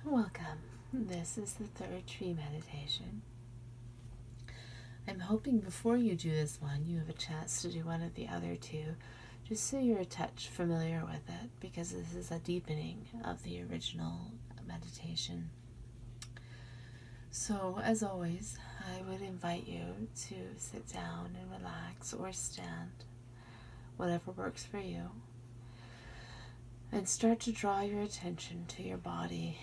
Welcome. This is the third tree meditation. I'm hoping before you do this one, you have a chance to do one of the other two, just so you're a touch familiar with it, because this is a deepening of the original meditation. So, as always, I would invite you to sit down and relax or stand, whatever works for you, and start to draw your attention to your body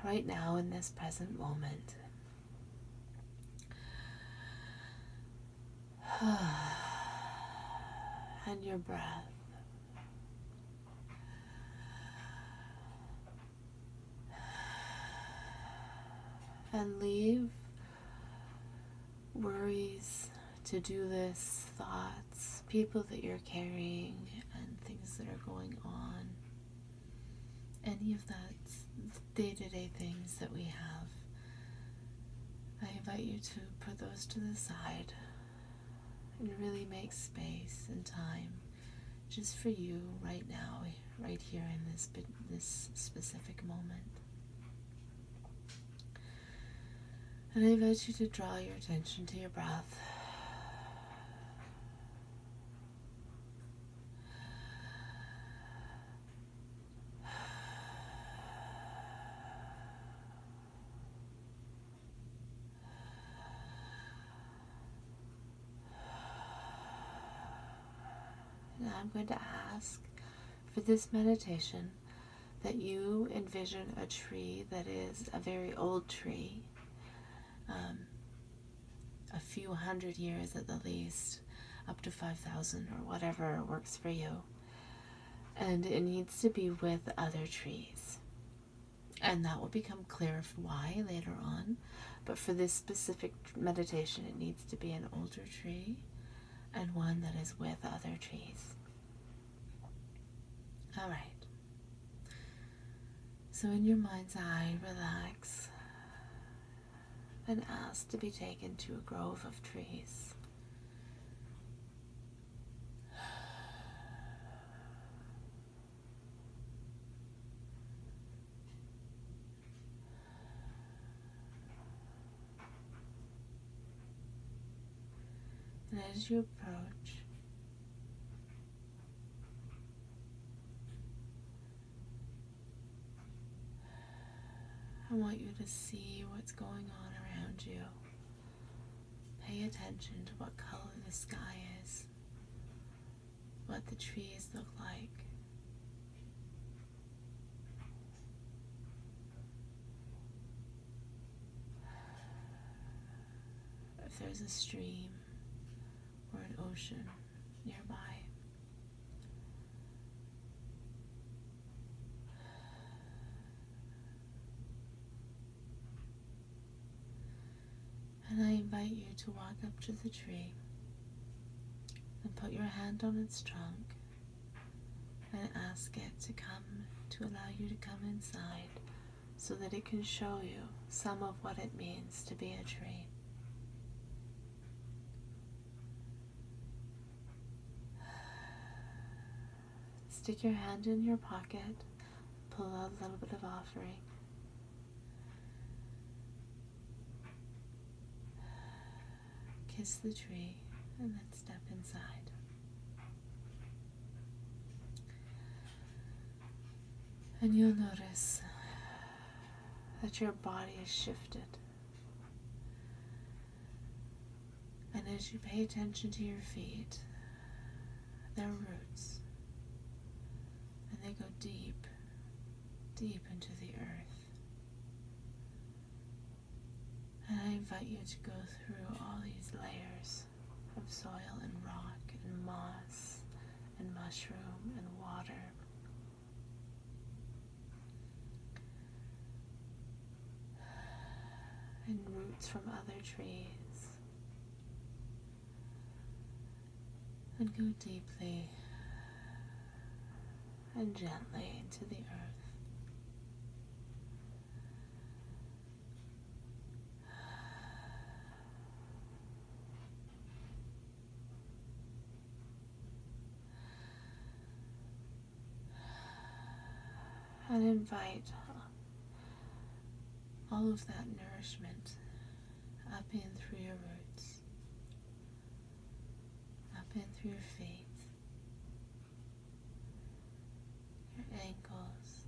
right now in this present moment. And your breath. And leave worries, to-do lists, thoughts, people that you're carrying, and things that are going on. Any of that day-to-day things that we have. I invite you to put those to the side and really make space and time just for you right now, right here in this specific moment. And I invite you to draw your attention to your breath. Now I'm going to ask for this meditation that you envision a tree that is a very old tree, a few hundred years at the least, up to 5,000 or whatever works for you. And it needs to be with other trees. And that will become clear why later on. But for this specific meditation, it needs to be an older tree and one that is with other trees. All right. So in your mind's eye, relax and ask to be taken to a grove of trees. And as you approach, I want you to see what's going on around you. Pay attention to what color the sky is, what the trees look like. If there's a stream or an ocean nearby. And I invite you to walk up to the tree and put your hand on its trunk and ask it to allow you to come inside so that it can show you some of what it means to be a tree. Stick your hand in your pocket, pull out a little bit of offering. Kiss the tree and then step inside. And you'll notice that your body is shifted. And as you pay attention to your feet, their roots, and they go deep, deep into the earth. And I invite you to go through all these layers of soil and rock and moss and mushroom and water. And roots from other trees. And go deeply and gently into the earth. And invite all of that nourishment up in through your roots, up in through your feet, your ankles,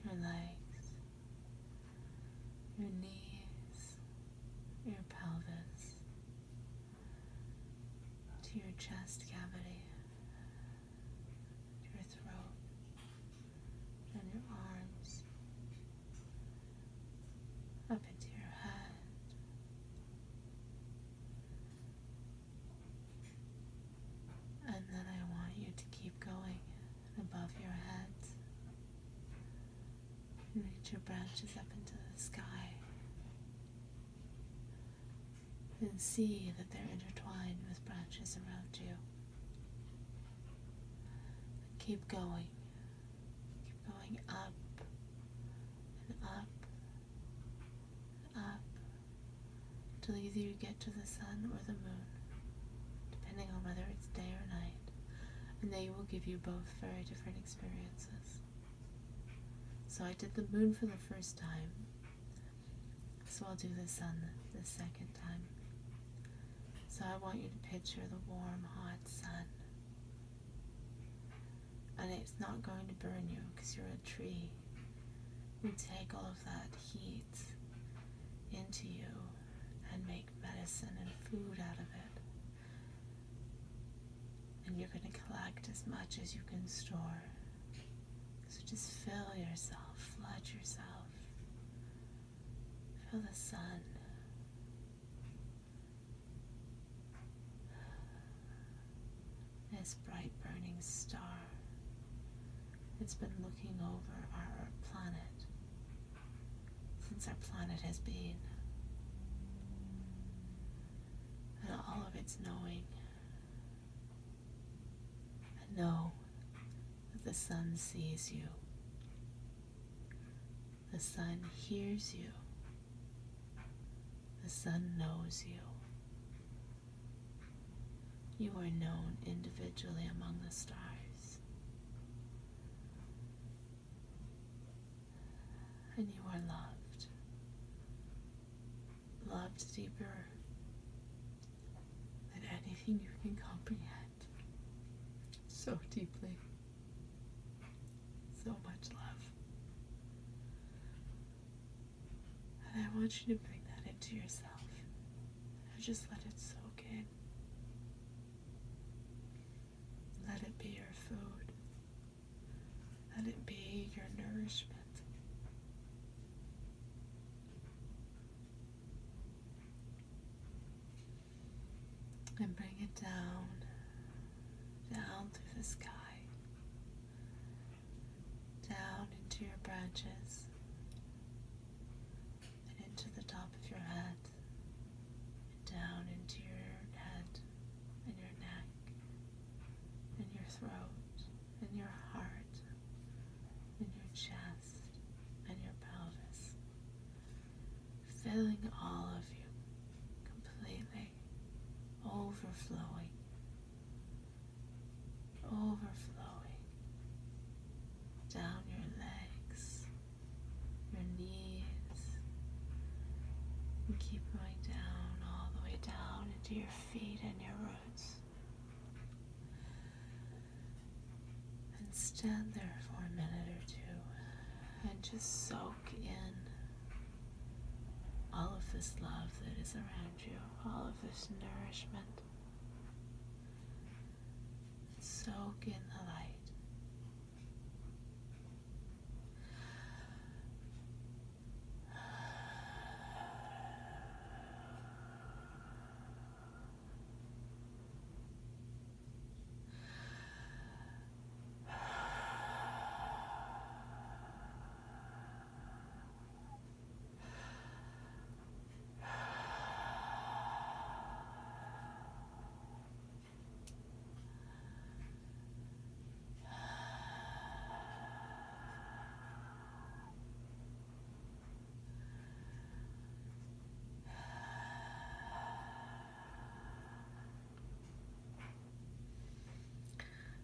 your legs, your knees, your pelvis, to your chest cavity, to your throat, and your arms, up into your head, and then I want you to keep going above your head and reach your branches up into the sky and see that they're intertwined with branches around you. And keep going up and up and up till either you get to the sun or the moon, depending on whether it's day or night, and they will give you both very different experiences. So I did the moon for the first time, so I'll do the sun the second time. So I want you to picture the warm, hot sun, and it's not going to burn you because you're a tree. You take all of that heat into you and make medicine and food out of it. And you're going to collect as much as you can store. So just fill yourself, flood yourself. Feel the sun. This bright burning star. It's been looking over our planet since our planet has been. And all of its knowing. And know that the sun sees you. The sun hears you. The sun knows you. You are known individually among the stars. And you are loved. Loved deeper than anything you can comprehend. So deeply. So much love. And I want you to bring that into yourself. And just let it soak in. Let it be your food. Let it be your nourishment. And bring it down through the sky, down into your branches, and into the top of your head, and down into your head, and your neck, and your throat, and your heart, and your chest, and your pelvis, filling all of you completely, overflowing, down your legs, your knees, and keep going down, all the way down into your feet and your roots. And stand there for a minute or two and just soak in all of this love that is around you, all of this nourishment. Soak in the light.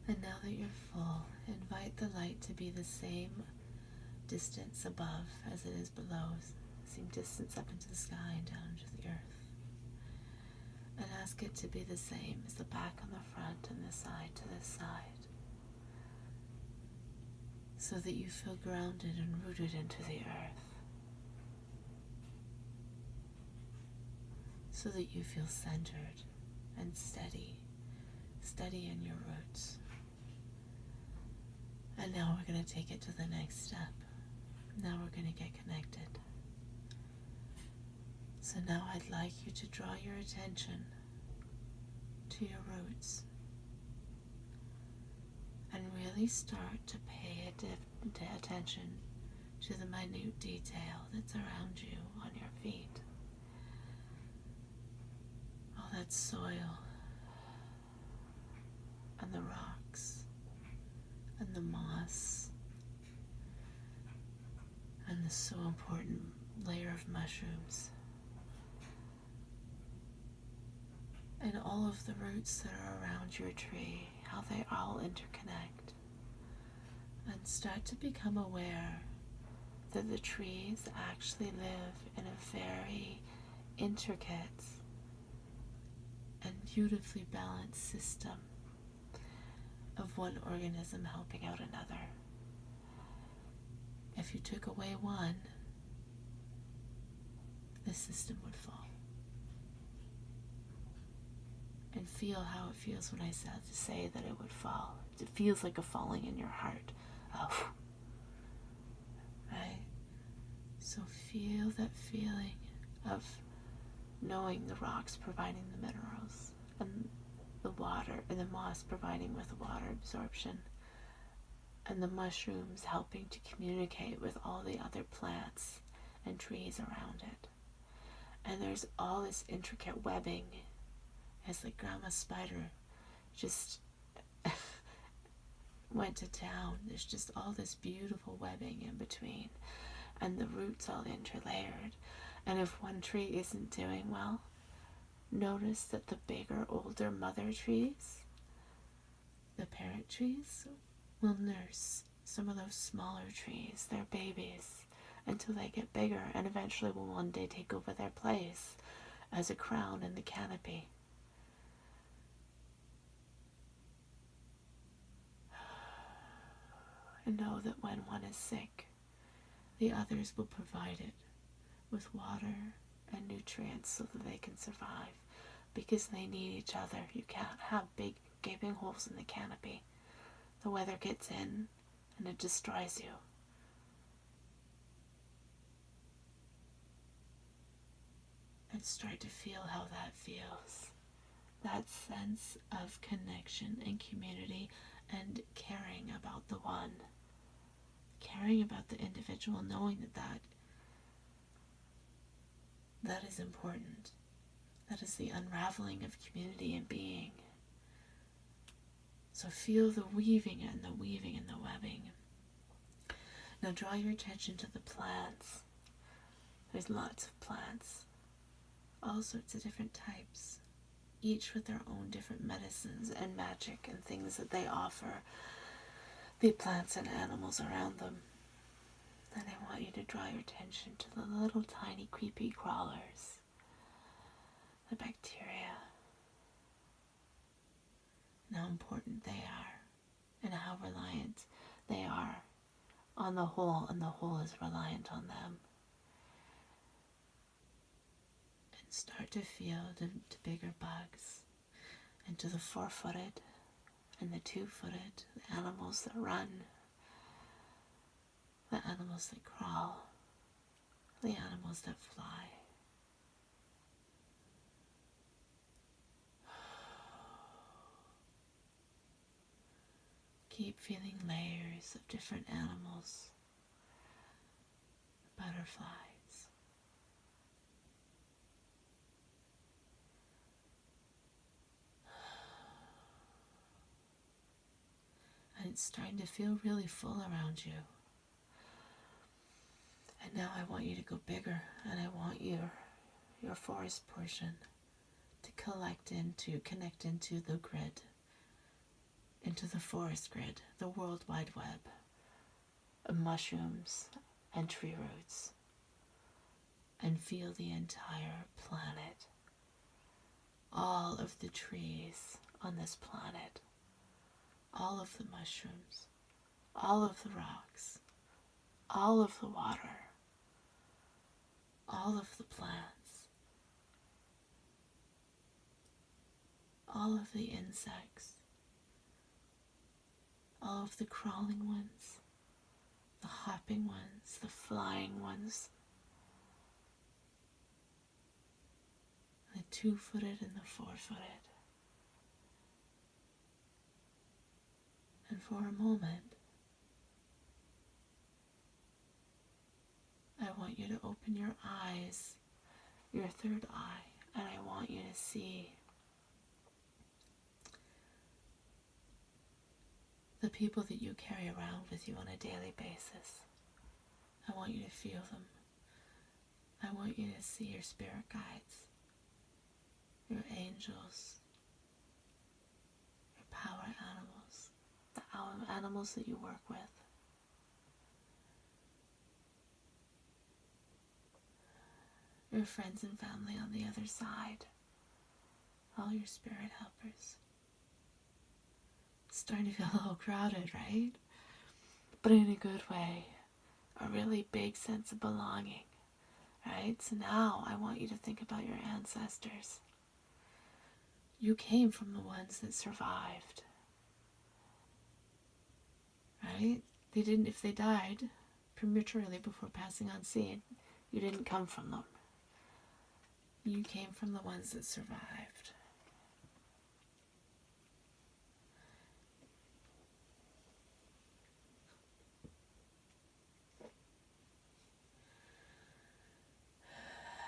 And now that you're full, invite the light to be the same distance above as it is below. Same distance up into the sky and down into the earth. And ask it to be the same as the back on the front and the side to this side, so that you feel grounded and rooted into the earth, so that you feel centered and steady in your roots. And now we're going to take it to the next step. Now we're going to get connected. So now I'd like you to draw your attention to your roots and really start to pay attention to the minute detail that's around you on your feet. All that soil and the rocks and the moss and the so important layer of mushrooms. And all of the roots that are around your tree, how they all interconnect. And start to become aware that the trees actually live in a very intricate and beautifully balanced system of one organism helping out another. If you took away one, the system would fall. And feel how it feels when I say that it would fall. It feels like a falling in your heart. Oh, right? So feel that feeling of knowing the rocks providing the minerals and the water and the moss providing with the water absorption and the mushrooms helping to communicate with all the other plants and trees around it. And there's all this intricate webbing. As like Grandma Spider just went to town. There's just all this beautiful webbing in between, and the roots all interlayered. And if one tree isn't doing well, notice that the bigger, older mother trees, the parent trees, will nurse some of those smaller trees, their babies, until they get bigger and eventually will one day take over their place as a crown in the canopy. And know that when one is sick, the others will provide it with water and nutrients so that they can survive, because they need each other. You can't have big gaping holes in the canopy. The weather gets in and it destroys you. And start to feel how that feels. That sense of connection and community and caring about the one. Caring about the individual, knowing that is important. That is the unraveling of community and being. So feel the weaving and the weaving and the webbing. Now draw your attention to the plants. There's lots of plants. All sorts of different types. Each with their own different medicines and magic and things that they offer the plants and animals around them. And I want you to draw your attention to the little tiny creepy crawlers, the bacteria, and how important they are, and how reliant they are on the whole, and the whole is reliant on them. And start to feel the bigger bugs, and to the 4-footed, and the 2-footed, the animals that run, the animals that crawl, the animals that fly. Keep feeling layers of different animals, butterflies, and it's starting to feel really full around you. And now I want you to go bigger, and I want your forest portion to connect into the grid, into the forest grid, the World Wide Web. mushrooms and tree roots, and feel the entire planet, all of the trees on this planet, all of the mushrooms, all of the rocks, all of the water, all of the plants, all of the insects, all of the crawling ones, the hopping ones, the flying ones, the 2-footed and the 4-footed. And for a moment, I want you to open your eyes, your third eye, and I want you to see the people that you carry around with you on a daily basis. I want you to feel them. I want you to see your spirit guides, your angels, your power animals, the animals that you work with. Your friends and family on the other side, all your spirit helpers. It's starting to feel a little crowded, right? But in a good way, a really big sense of belonging, right? So now I want you to think about your ancestors. You came from the ones that survived, right? They didn't, if they died prematurely before passing on seed, you didn't come from them. You came from the ones that survived.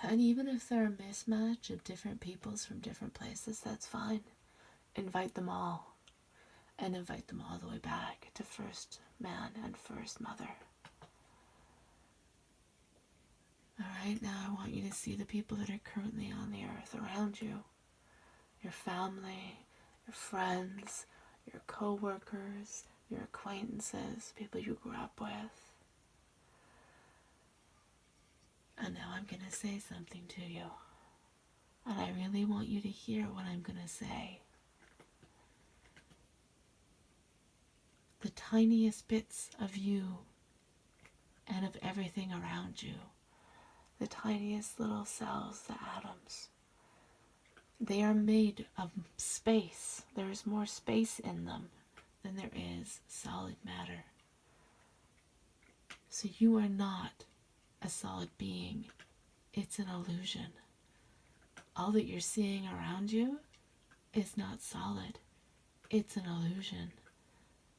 And even if they're a mismatch of different peoples from different places, that's fine. Invite them all. And invite them all the way back to first man and first mother. Alright, now I want you to see the people that are currently on the earth around you. Your family, your friends, your co-workers, your acquaintances, people you grew up with. And now I'm going to say something to you. And I really want you to hear what I'm going to say. The tiniest bits of you and of everything around you, the tiniest little cells, the atoms, they are made of space. There is more space in them than there is solid matter. So you are not a solid being. It's an illusion. All that you're seeing around you is not solid. It's an illusion.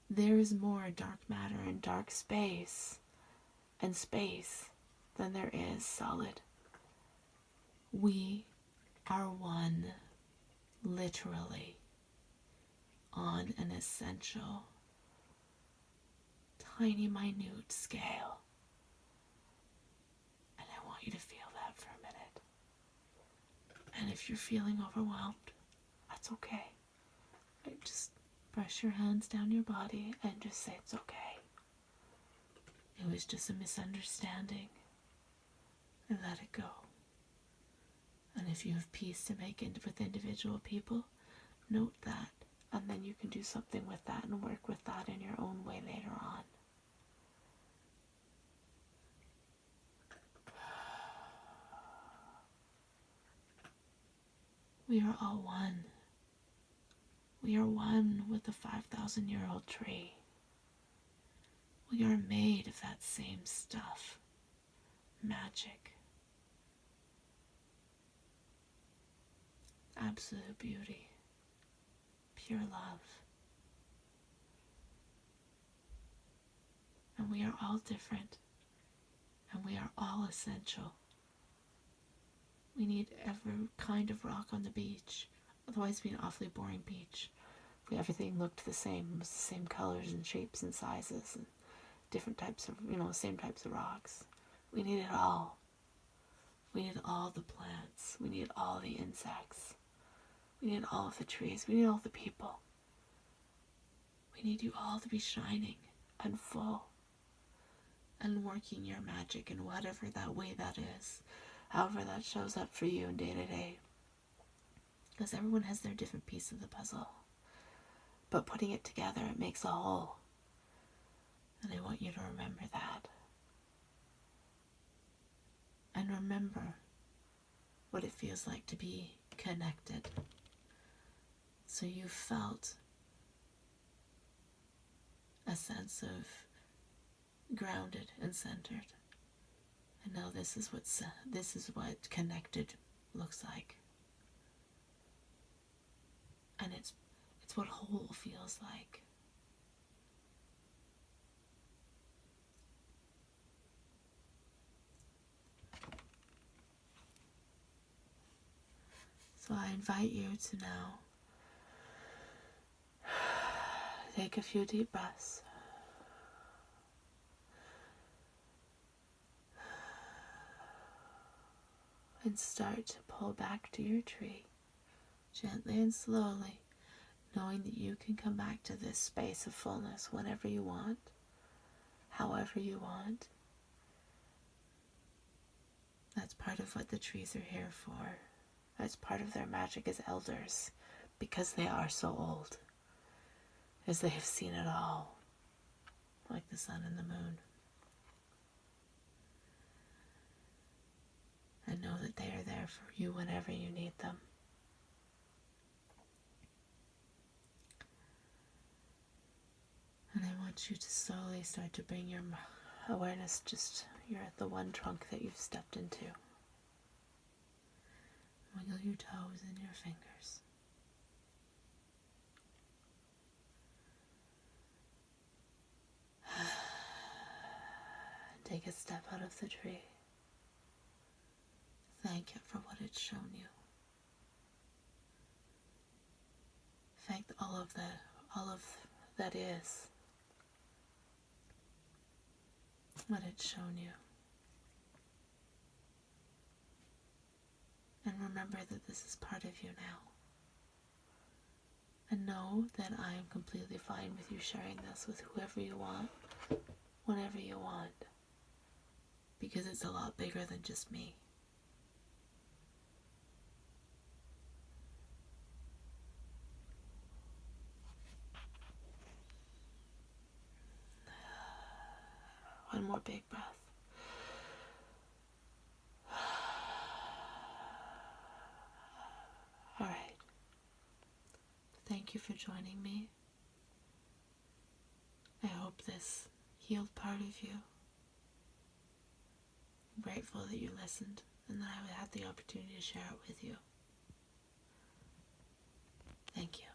There is more dark matter and dark space and space than there is solid. We are one, literally, on an essential, tiny, minute scale. And I want you to feel that for a minute. And if you're feeling overwhelmed, that's okay. Just brush your hands down your body and just say it's okay. It was just a misunderstanding. And let it go. And if you have peace to make with individual people, note that. And then you can do something with that and work with that in your own way later on. We are all one. We are one with the 5,000-year-old tree. We are made of that same stuff. Magic. Absolute beauty. Pure love. And we are all different. And we are all essential. We need every kind of rock on the beach. Otherwise it'd be an awfully boring beach. If everything looked the same, it was the same colors and shapes and sizes and different types of, same types of rocks. We need it all. We need all the plants. We need all the insects. We need all of the trees. We need all the people. We need you all to be shining and full. and working your magic in whatever that way that is, however that shows up for you in day to day. Because everyone has their different piece of the puzzle. But putting it together, it makes a whole. And I want you to remember that. And remember what it feels like to be connected. So you felt a sense of grounded and centered. And now this is what connected looks like. And it's what whole feels like. So I invite you to now take a few deep breaths. And start to pull back to your tree, gently and slowly, knowing that you can come back to this space of fullness whenever you want, however you want. That's part of what the trees are here for. That's part of their magic as elders, because they are so old, as they have seen it all, like the sun and the moon. And know that they are there for you whenever you need them. And I want you to slowly start to bring your awareness, you're at the one trunk that you've stepped into. Wiggle your toes and your fingers. Take a step out of the tree. Thank it for what it's shown you. Thank all of that is, what it's shown you. And remember that this is part of you now. And know that I am completely fine with you sharing this with whoever you want, whenever you want. Because it's a lot bigger than just me. One more big breath. All right. Thank you for joining me. I hope this healed part of you. I'm grateful that you listened and that I had the opportunity to share it with you. Thank you.